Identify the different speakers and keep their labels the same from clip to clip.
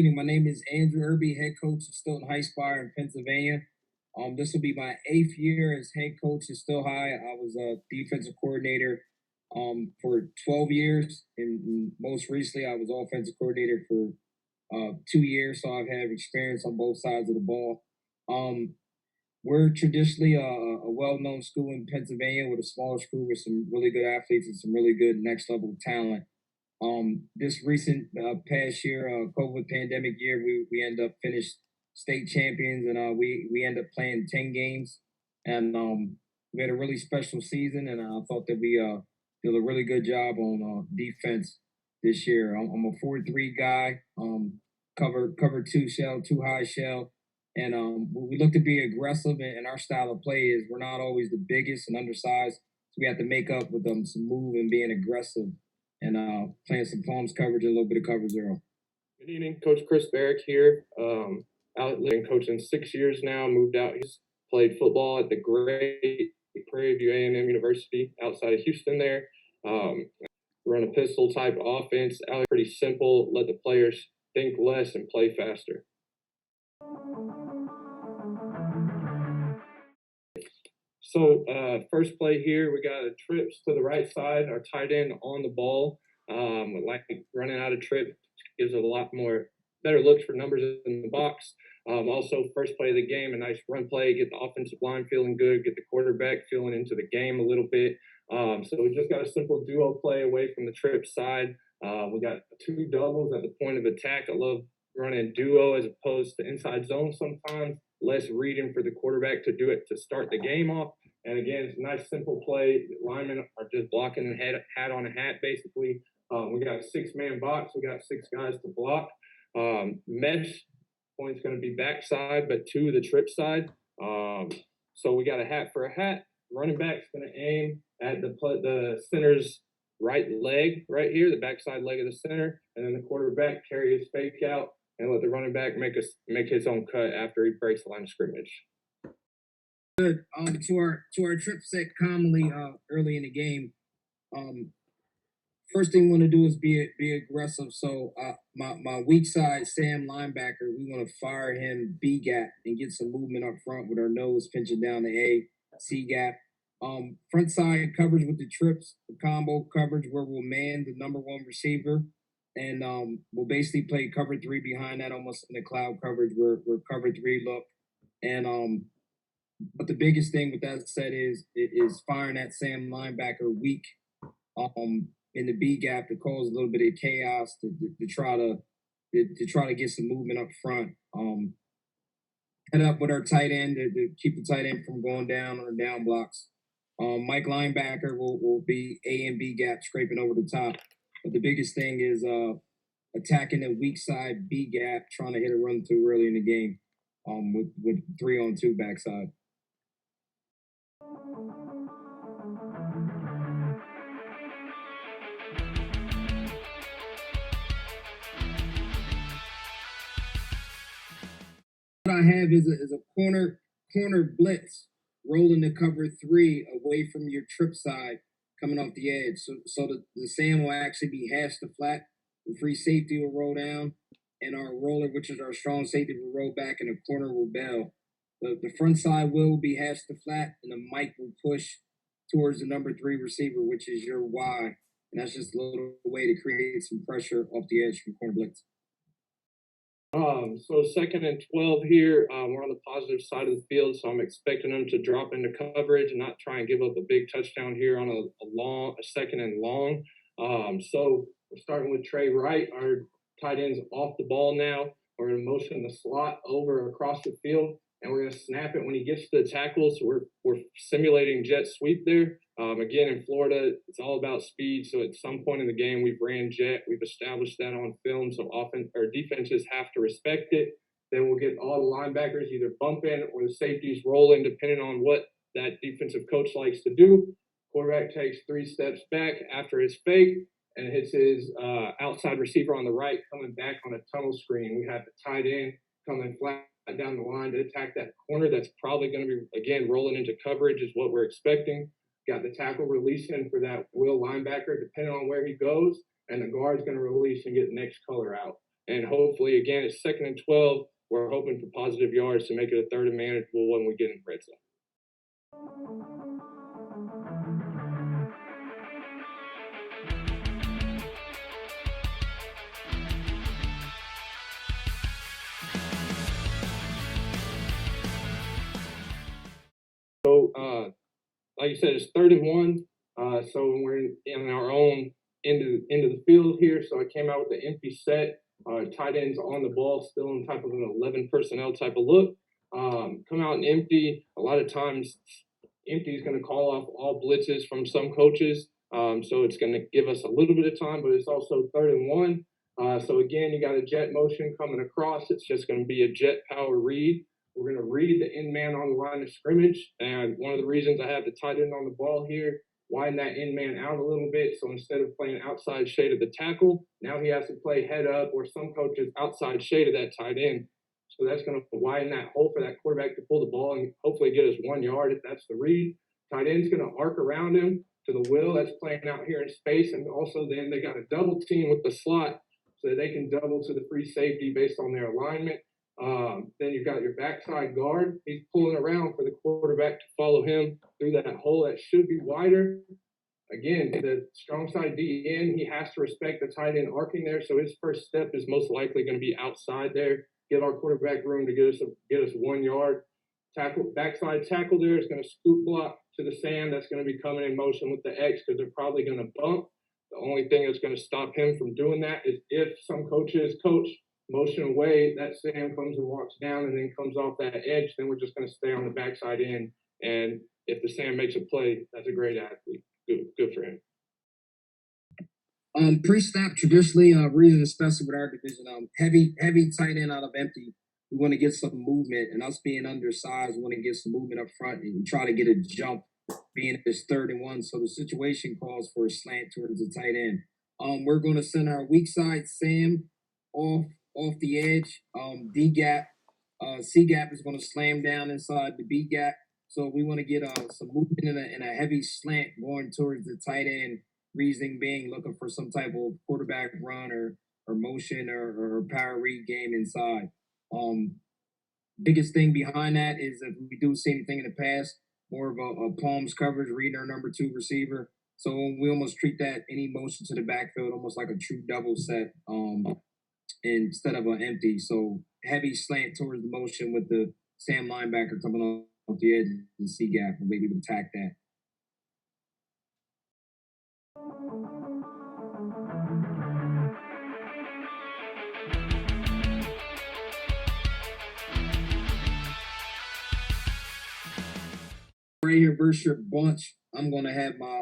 Speaker 1: evening. My name is Andrew Erby, head coach of Stilton High Spire in Pennsylvania. This will be my 8th year as head coach at Still High. I was a defensive coordinator for 12 years, and most recently I was offensive coordinator for 2 years. So I've had experience on both sides of the ball. We're traditionally a well-known school in Pennsylvania with a smaller school with some really good athletes and some really good next-level talent. This recent past year, COVID pandemic year, we ended up finished state champions, and we ended up playing 10 games, and we had a really special season, and I thought that we did a really good job on defense this year. I'm a 4-3 guy, cover two shell, two high shell, and we look to be aggressive, and our style of play is we're not always the biggest and undersized, so we have to make up with some move and being aggressive, and playing some palms coverage and a little bit of cover zero.
Speaker 2: Good evening, Coach Chris Barrick here. Out living coaching 6 years now. Moved out. He's played football at the great Prairie View A&M University outside of Houston. There, run a pistol type offense. Out pretty simple. Let the players think less and play faster. So first play here, we got a trips to the right side, our tight end on the ball. Like running out of trip gives a lot more better looks for numbers in the box. Also, first play of the game, a nice run play, get the offensive line feeling good, get the quarterback feeling into the game a little bit. So we just got a simple duo play away from the trip side. We got 2 doubles at the point of attack. I love running duo as opposed to inside zone sometimes. Less reading for the quarterback to do it to start the game off. And again, it's a nice simple play. The linemen are just blocking the hat on a hat, basically. We got a 6-man box. We got 6 guys to block. Mesh point's going to be backside, but to the trip side. So we got a hat for a hat. Running back's going to aim at the center's right leg right here, the backside leg of the center, and then the quarterback carry his fake out and let the running back make his own cut after he breaks the line of scrimmage.
Speaker 1: Good. To our trip set commonly early in the game. First thing we want to do is be aggressive. So my weak side Sam linebacker, we want to fire him B gap and get some movement up front with our nose pinching down the A C gap. Front side coverage with the trips, the combo coverage where we'll man the number 1 receiver, and we'll basically play cover 3 behind that, almost in the cloud coverage where cover 3 look. And but the biggest thing with that said is firing that Sam linebacker weak in the B gap to cause a little bit of chaos to try to get some movement up front. Head up with our tight end to keep the tight end from going down on the down blocks. Mike linebacker will be A and B gap scraping over the top. But the biggest thing is attacking the weak side B gap, trying to hit a run through early in the game with 3-on-2 backside. What I have is a corner blitz rolling to cover 3 away from your trip side coming off the edge. So the Sam will actually be hash to flat. The free safety will roll down, and our roller, which is our strong safety, will roll back, and the corner will bail. The front side will be hash to flat, and the Mike will push towards the number 3 receiver, which is your Y. And that's just a little way to create some pressure off the edge from corner blitz.
Speaker 2: So 2nd and 12 here. We're on the positive side of the field, so I'm expecting them to drop into coverage and not try and give up a big touchdown here on a 2nd and long. So we're starting with Trey Wright. Our tight end's off the ball now. We're in motion the slot over across the field, and we're going to snap it when he gets to the tackle. So we're simulating jet sweep there. Again, in Florida, it's all about speed. So at some point in the game, we've ran jet. We've established that on film. So often our defenses have to respect it. Then we'll get all the linebackers either bumping or the safeties rolling, depending on what that defensive coach likes to do. Quarterback takes 3 steps back after his fake and hits his outside receiver on the right coming back on a tunnel screen. We have the tight end coming flat down the line to attack that corner. That's probably going to be, again, rolling into coverage is what we're expecting. Got the tackle releasing for that will linebacker, depending on where he goes, and the guard's going to release and get the next color out. And hopefully, again, it's 2nd and 12. We're hoping for positive yards to make it a 3rd and manageable when we get in red zone. So, like you said, it's 3rd and 1. So we're in our own end of the field here. So I came out with the empty set. Tight ends on the ball, still in type of an 11 personnel type of look. Come out and empty. A lot of times, empty is going to call off all blitzes from some coaches. So it's going to give us a little bit of time, but it's also 3rd and 1. So again, you got a jet motion coming across. It's just going to be a jet power read. We're going to read the end man on the line of scrimmage. And one of the reasons I have the tight end on the ball here, widen that end man out a little bit. So instead of playing outside shade of the tackle, now he has to play head up, or some coaches outside shade of that tight end. So that's going to widen that hole for that quarterback to pull the ball and hopefully get us 1 yard if that's the read. Tight end's going to arc around him to the will that's playing out here in space. And also then they got a double team with the slot so that they can double to the free safety based on their alignment. Then you've got your backside guard. He's pulling around for the quarterback to follow him through that hole that should be wider. Again, the strong side DN, he has to respect the tight end arcing there. So his first step is most likely going to be outside there. Give our quarterback room to get us 1 yard. Backside tackle there is going to scoop block to the sand. That's going to be coming in motion with the X because they're probably going to bump. The only thing that's going to stop him from doing that is if some coaches coach motion away, that Sam comes and walks down and then comes off that edge, then we're just going to stay on the backside end. And if the Sam makes a play, that's a great athlete. Good for him.
Speaker 1: Pre-snap traditionally, reason especially with our division, heavy tight end out of empty. We want to get some movement, and us being undersized, we want to get some movement up front and try to get a jump, being this 3rd and 1. So the situation calls for a slant towards the tight end. We're going to send our weak side Sam off the edge. D gap, C gap is going to slam down inside the B gap. So we want to get some movement in a heavy slant going towards the tight end. Reasoning being looking for some type of quarterback run or motion or power read game inside. Biggest thing behind that is if we do see anything in the past, more of a palms coverage, reading our number 2 receiver. So we almost treat that any motion to the backfield almost like a true double set instead of an empty. So heavy slant towards the motion with the Sam linebacker coming off the edge and C gap and maybe attack that. Right here versus your bunch, I'm gonna have my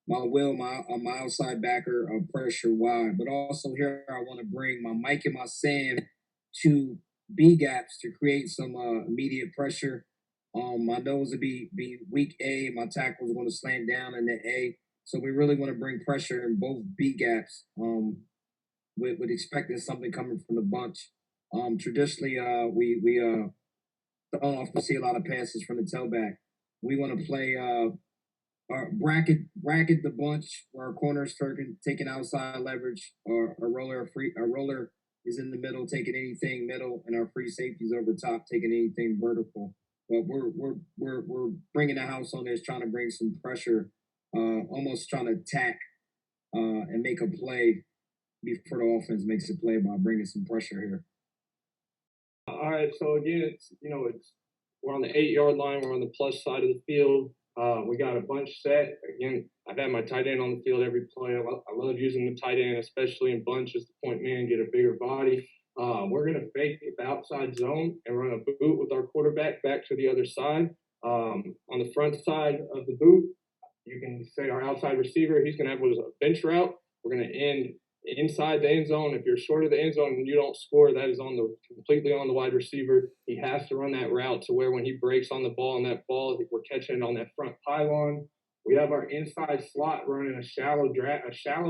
Speaker 1: my outside backer pressure wide, but also here I want to bring my Mike and my Sam to B gaps to create some immediate pressure. My nose would be weak A, my tackle is going to slant down in the A. So we really want to bring pressure in both B gaps. With expecting something coming from the bunch. Traditionally, we don't often see a lot of passes from the tailback. We want to play bracket the bunch where our corners taking outside leverage, or a roller is in the middle taking anything middle, and our free safeties over top taking anything vertical. But we're bringing the house on this, trying to bring some pressure, almost trying to attack and make a play before the offense makes a play by bringing some pressure here.
Speaker 2: All right, so again, we're on the 8-yard line. We're on the plus side of the field. We got a bunch set. Again, I've had my tight end on the field every play. I love using the tight end, especially in bunches to point man, get a bigger body. We're going to fake the outside zone and run a boot with our quarterback back to the other side. On the front side of the boot, you can say our outside receiver, he's going to have what is a bench route. We're going to end inside the end zone. If you're short of the end zone and you don't score, that is completely on the wide receiver. He has to run that route to where when he breaks on the ball and that ball, we're catching it on that front pylon. We have our inside slot running a shallow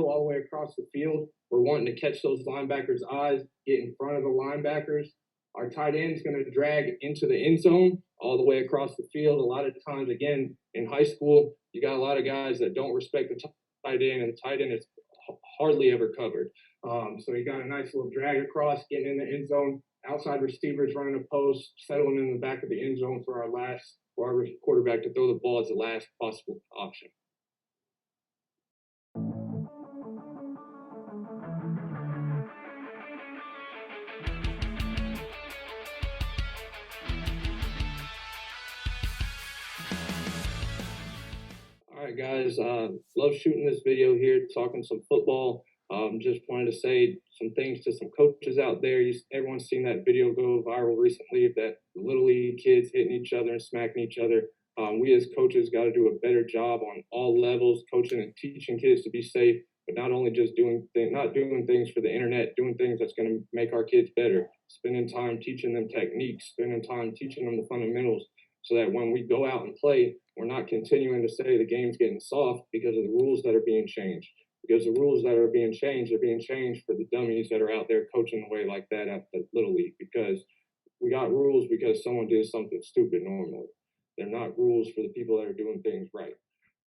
Speaker 2: all the way across the field. We're wanting to catch those linebackers' eyes, get in front of the linebackers. Our tight end is going to drag into the end zone all the way across the field. A lot of times, again, in high school, you got a lot of guys that don't respect the tight end, and the tight end is hardly ever covered. So he got a nice little drag across, getting in the end zone. Outside receivers running a post, settling in the back of the end zone for our quarterback to throw the ball as the last possible option. All right, guys. Love shooting this video here, talking some football. Just wanted to say some things to some coaches out there. Everyone's seen that video go viral recently of that little league kids hitting each other and smacking each other. We as coaches got to do a better job on all levels, coaching and teaching kids to be safe, but not only just not doing things for the internet, doing things that's going to make our kids better. Spending time teaching them techniques, spending time teaching them the fundamentals, so that when we go out and play, we're not continuing to say the game's getting soft because of the rules that are being changed. Because the rules that are being changed are being changed for the dummies that are out there coaching away like that at the Little League. Because we got rules because someone did something stupid normally. They're not rules for the people that are doing things right.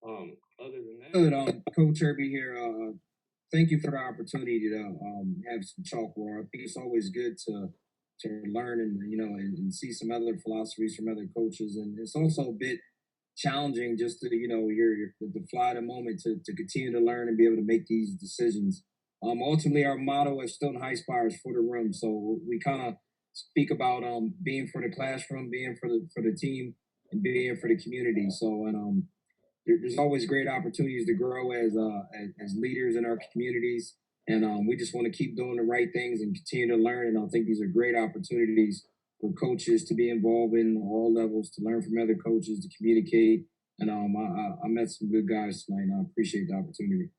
Speaker 2: Other than that,
Speaker 1: Good, Coach Erby here. Thank you for the opportunity to have some chalkboard. I think it's always good to learn and and see some other philosophies from other coaches, and it's also a bit challenging just to you're the fly of the moment to continue to learn and be able to make these decisions. Ultimately, our motto at Stilton High Spire is for the room, so we kind of speak about being for the classroom, being for the team, and being for the community. So and there's always great opportunities to grow as leaders in our communities, and we just want to keep doing the right things and continue to learn. And I think these are great opportunities for coaches to be involved in all levels, to learn from other coaches, to communicate. And I met some good guys tonight, and I appreciate the opportunity.